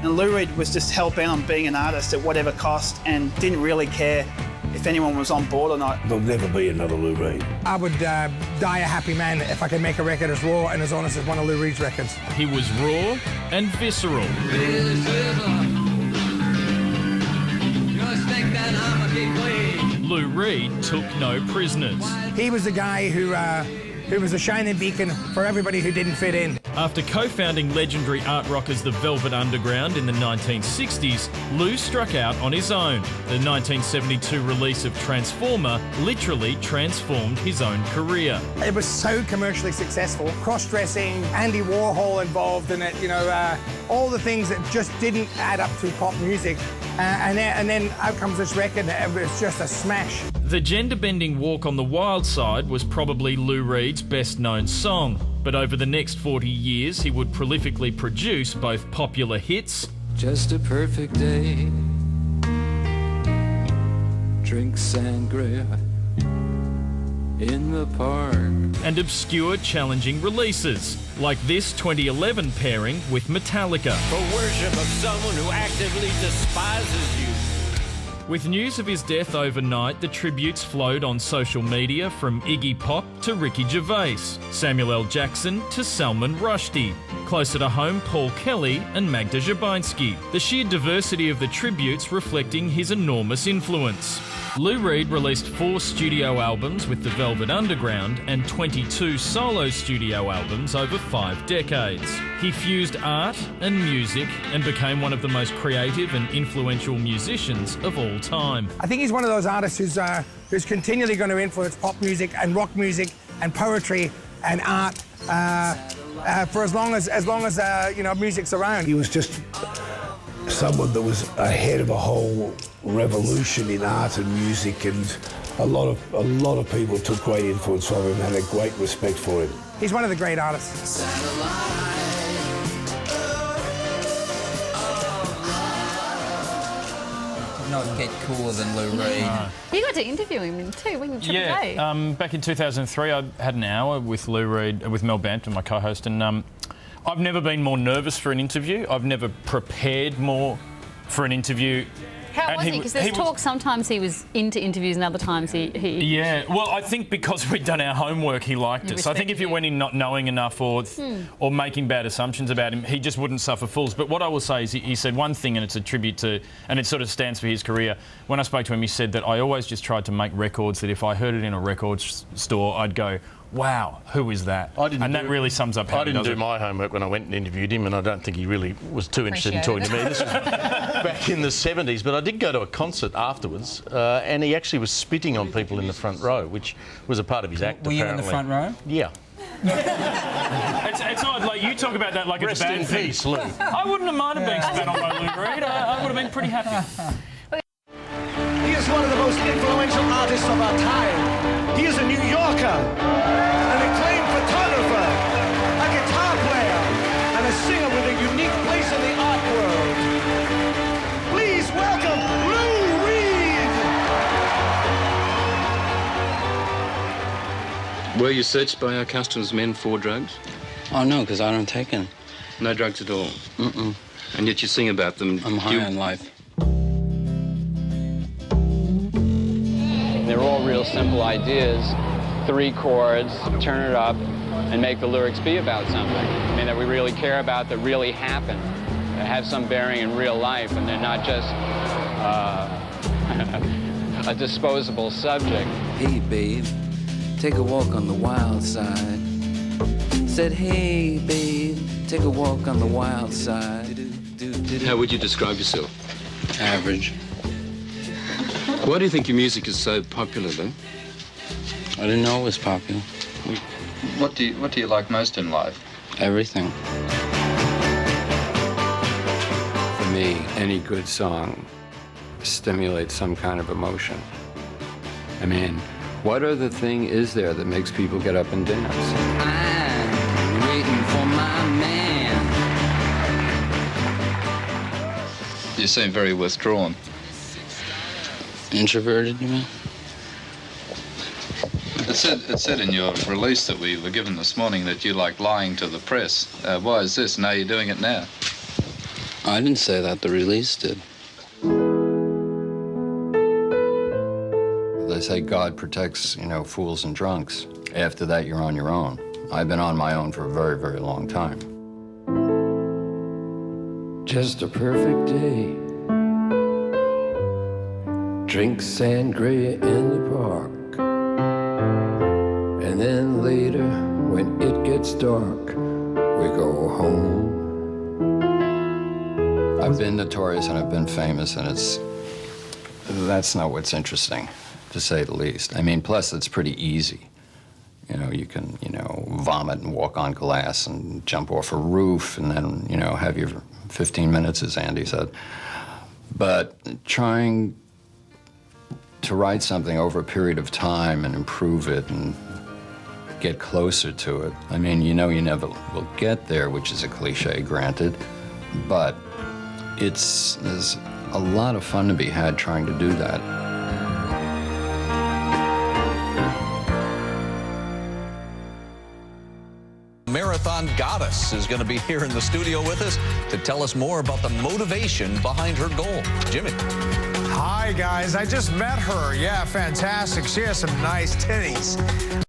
And Lou Reed was just hell-bent on being an artist at whatever cost and didn't really care if anyone was on board or not. There'll never be another Lou Reed. I would die a happy man if I could make a record as raw and as honest as one of Lou Reed's records. He was raw and visceral. Lou Reed took no prisoners. He was the guy who was a shining beacon for everybody who didn't fit in. After co-founding legendary art rockers the Velvet Underground in the 1960s, Lou struck out on his own. The 1972 release of Transformer literally transformed his own career. It was so commercially successful. Cross-dressing, Andy Warhol involved in it, you know, all the things that just didn't add up to pop music. And then out comes this record, and it was just a smash. The gender-bending Walk on the Wild Side was probably Lou Reed's best-known song, but over the next 40 years he would prolifically produce both popular hits, Just a perfect day, drink sangria in the park, and obscure challenging releases, like this 2011 pairing with Metallica. For worship of someone who actively despises you. With news of his death overnight, the tributes flowed on social media from Iggy Pop to Ricky Gervais, Samuel L. Jackson to Salman Rushdie. Closer to home, Paul Kelly and Magda Szubanski. The sheer diversity of the tributes reflecting his enormous influence. Lou Reed released 4 studio albums with the Velvet Underground and 22 solo studio albums over 5 decades. He fused art and music and became one of the most creative and influential musicians of all time. I think he's one of those artists who's continually going to influence pop music and rock music and poetry and art for as long as you know, music's around. He was just someone that was ahead of a whole revolution in art and music, and a lot of people took great influence from him and had a great respect for him. He's one of the great artists. Not get cooler than Lou Reed. You got to interview him too, when you back in 2003 I had an hour with Lou Reed, with Mel Bampton, my co-host, and I've never been more nervous for an interview. I've never prepared more for an interview. How was he? Because there's talk sometimes he was into interviews and other times he... Yeah, well, I think because we'd done our homework, he liked us. I think if you went in not knowing enough or making bad assumptions about him, he just wouldn't suffer fools. But what I will say is he said one thing, and it's a tribute to... and it sort of stands for his career. When I spoke to him, he said that I always just tried to make records that if I heard it in a record store, I'd go, wow, who is that? That really sums up how I didn't do my homework when I went and interviewed him, and I don't think he really was too interested in talking to me. This was back in the 70s, but I did go to a concert afterwards, and he actually was spitting on people in the front row, which was a part of his act, Were apparently. you in the front row? Yeah. It's odd, like, you talk about that like it's a bad thing. Rest in peace, Lou. I wouldn't have minded being spat on by Lou Reed. I would have been pretty happy. He is one of the most influential artists of our time. He is a New Yorker, an acclaimed photographer, a guitar player, and a singer with a unique place in the art world. Please welcome Lou Reed! Were you searched by our customs men for drugs? Oh, no, because I don't take any. No drugs at all? Mm-mm. And yet you sing about them. I'm high on life. They're all real simple ideas. 3 chords, turn it up, and make the lyrics be about something. I mean, that we really care about, that really happen, that have some bearing in real life, and they're not just a disposable subject. Hey, babe, take a walk on the wild side. Said, hey, babe, take a walk on the wild side. How would you describe yourself? Average. Why do you think your music is so popular, then? I didn't know it was popular. What do you like most in life? Everything. For me, any good song stimulates some kind of emotion. I mean, what other thing is there that makes people get up and dance? I'm waiting for my man. You seem very withdrawn. Introverted, you mean? It said in your release that we were given this morning that you like lying to the press. Why is this? Now you're doing it now. I didn't say that, the release did. They say God protects, fools and drunks. After that, you're on your own. I've been on my own for a very, very long time. Just a perfect day. Drink sangria in the park. And then later, when it gets dark, we go home. I've been notorious and I've been famous, and that's not what's interesting, to say the least. I mean, plus it's pretty easy. You can, vomit and walk on glass and jump off a roof and then, have your 15 minutes, as Andy said. But trying to write something over a period of time and improve it and get closer to it, I mean, you never will get there, which is a cliche, granted, but there's a lot of fun to be had trying to do that. Marathon goddess is going to be here in the studio with us to tell us more about the motivation behind her goal. Jimmy. Hi, guys. I just met her. Yeah, fantastic. She has some nice titties.